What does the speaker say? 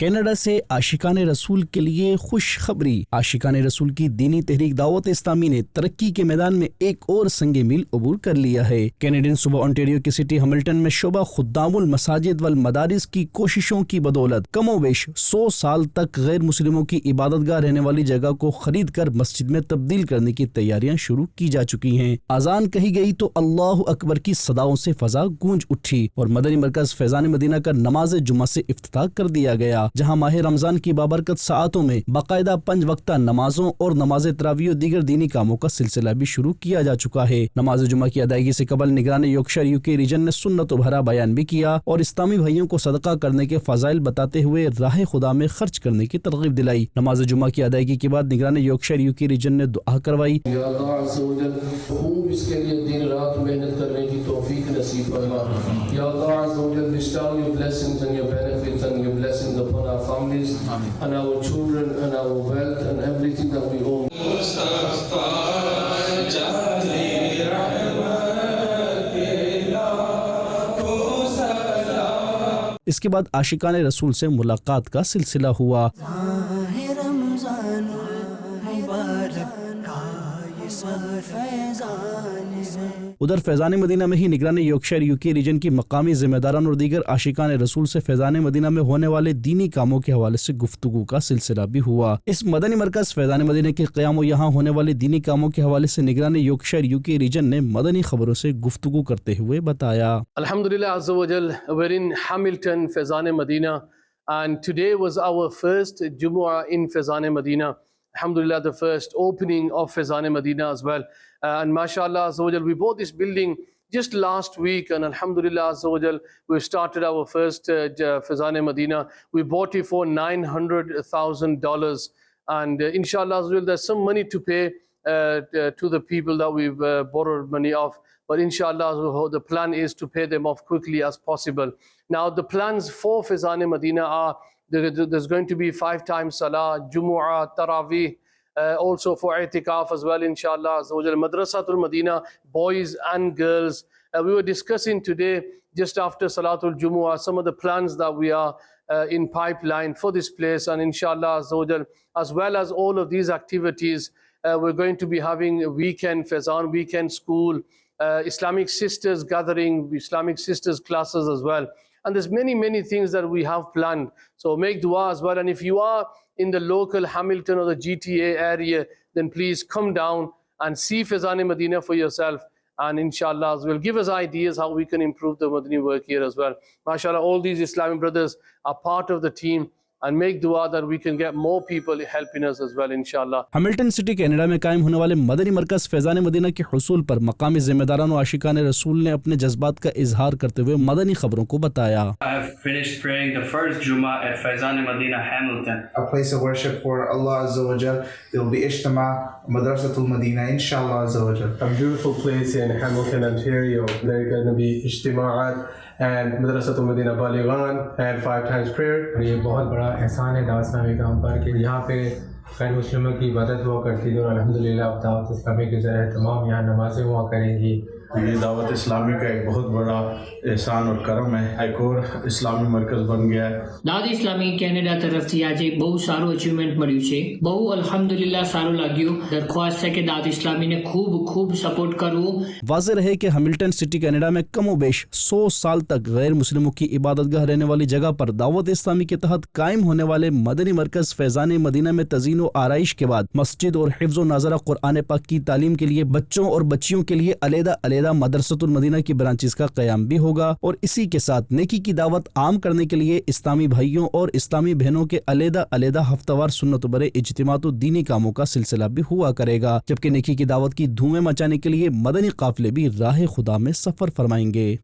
Canada سے عاشقان رسول کے لیے خوشخبری۔ عاشقان رسول کی دینی تحریک دعوت اسلامی نے ترقی کے میدان میں ایک اور سنگ میل عبور کر لیا ہے۔ کینیڈین صوبہ انٹیریو کی سٹی ہملٹن میں شعبہ خدام المساجد والمدارس کی کوششوں کی بدولت کم و بیش 100 سال تک غیر مسلموں کی عبادت گاہ رہنے والی جگہ کو خرید کر مسجد میں تبدیل کرنے کی تیاریاں شروع کی جا چکی ہیں۔ اذان کہی گئی تو اللہ اکبر کی صداؤں سے فضا گونج اٹھی اور مدنی مرکز فیضان مدینہ کا نماز جمعہ سے افتتاح کر دیا گیا، جہاں ماہ رمضان کی بابرکت ساعتوں میں باقاعدہ 5 وقتہ نمازوں اور نماز تراویح و دیگر دینی کاموں کا سلسلہ بھی شروع کیا جا چکا ہے۔ نماز جمعہ کی ادائیگی سے قبل نگران یورکشائر یوکے ریجن نے سنت و بھرا بیان بھی کیا اور اسلامی بھائیوں کو صدقہ کرنے کے فضائل بتاتے ہوئے راہ خدا میں خرچ کرنے کی ترغیب دلائی۔ نماز جمعہ کی ادائیگی کے بعد نگران یورکشائر یوکے ریجن نے دعا کروائی۔ یا اللہ عز و جل خوب اس کے لیے دن رات محنت کرنے کی توفیق نصیب فرما۔ یا اللہ عز و جل bestow your blessings and your benefits and your blessings upon our families and our children and our wealth and everything that we own. اس کے بعد عاشقان رسول سے ملاقات کا سلسلہ ہوا۔ ادھر فیضان مدینہ میں ہی نگران یورکشائر یوکے ریجن کی مقامی ذمہ داران اور دیگر عاشقان رسول سے فیضان مدینہ میں ہونے والے دینی کاموں کے حوالے سے گفتگو کا سلسلہ بھی ہوا۔ اس مدنی مرکز فیضان مدینہ کے قیام و یہاں ہونے والے دینی کاموں کے حوالے سے نگران یورکشائر یوکے ریجن نے مدنی خبروں سے گفتگو کرتے ہوئے بتایا۔ Alhamdulillah Azza wa Jal, we're in Hamilton, Faizan Medina, and today was our first Jumu'ah in Faizan Medina. Alhamdulillah, the first opening of Faizan Medina as well. And mashallah Azza wa Jal, we bought this building just last week, and Alhamdulillah Azza wa Jal, we've started our first Faizan Medina. We bought it for $900,000, and inshallah Azza wa Jal, there's some money to pay to the people that we've borrowed money off. But inshallah, the plan is to pay them off quickly as possible. Now, the plans for Faizan Medina are there's going to be 5 times Salah, Jumu'ah, Taraweeh, also for I'tikaf as well, inshallah. Madrasatul Medina, boys and girls. We were discussing today, just after Salatul Jumu'ah, some of the plans that we are in pipeline for this place. And inshallah, as well as all of these activities, we're going to be having a weekend Faizan, weekend school, Islamic sisters gathering, Islamic sisters classes as well. And there's many things that we have planned. So make dua as well. And if you are in the local Hamilton or the GTA area, then please come down and see Faizan Medina for yourself. And inshallah will give us ideas how we can improve the Madani work here as well. MashaAllah, all these Islamic brothers are part of the team. And make dua that we can get more people helping us as well, inshallah. Hamilton city Canada میں قائم ہونے والے مدنی مرکز فیضان مدینہ کے حصول پر مقامی ذمہ داران و عاشقان رسول نے اپنے جذبات کا اظہار کرتے ہوئے مدنی خبروں کو بتایا۔ I have finished praying the first Jummah at Faizan Medina, Hamilton. A place of worship for Allah Azza wa Jal. There will be Ijtima, Madrasatul Medina, inshallah Azza wa Jal. A beautiful place in Hamilton, Ontario. There are going to be Ijtima'at and Madrasatul Medina Balighan and 5 times prayer. یہ بہت بڑا احسان ہے دعوت اسلامی کا ہم پر کہ یہاں پہ غیر مسلموں کی عبادت ہوا کرتی تھی اور الحمدللہ اب دعوت اسلامی کے ذریعے تمام یہاں نمازیں ہوا کریں گی۔ یہ دعوت اسلامی کا ایک بہت بڑا احسان اور کرم ہے، ایک اور اسلامی مرکز بن گیا ہے۔ દાવત ઇસ્લામી કેનેડા તરફથી આજે બહુ સારું અચીવમેન્ટ મળ્યું છે, બહુ અલ્હમ્દુલિલ્લાહ સારું લાગ્યું। દરખ્વાસ્ત છે કે દાવત ઇસ્લામીને ખૂબ સપોર્ટ કરવું۔ واضح رہے کہ ہملٹن سٹی کینیڈا میں کم و بیش 100 سال تک غیر مسلموں کی عبادت گاہ رہنے والی جگہ پر دعوت اسلامی کے تحت قائم ہونے والے مدنی مرکز فیضان مدینہ میں تزئین و آرائش کے بعد مسجد اور حفظ و ناظرہ قرآن پاک کی تعلیم کے لیے بچوں اور بچیوں کے لیے علیحدہ مدرسۃ المدینہ کی برانچز کا قیام بھی ہوگا، اور اسی کے ساتھ نیکی کی دعوت عام کرنے کے لیے اسلامی بھائیوں اور اسلامی بہنوں کے علیحدہ ہفتہ وار سنت و برے اجتماعات و دینی کاموں کا سلسلہ بھی ہوا کرے گا، جبکہ نیکی کی دعوت کی دھومیں مچانے کے لیے مدنی قافلے بھی راہ خدا میں سفر فرمائیں گے۔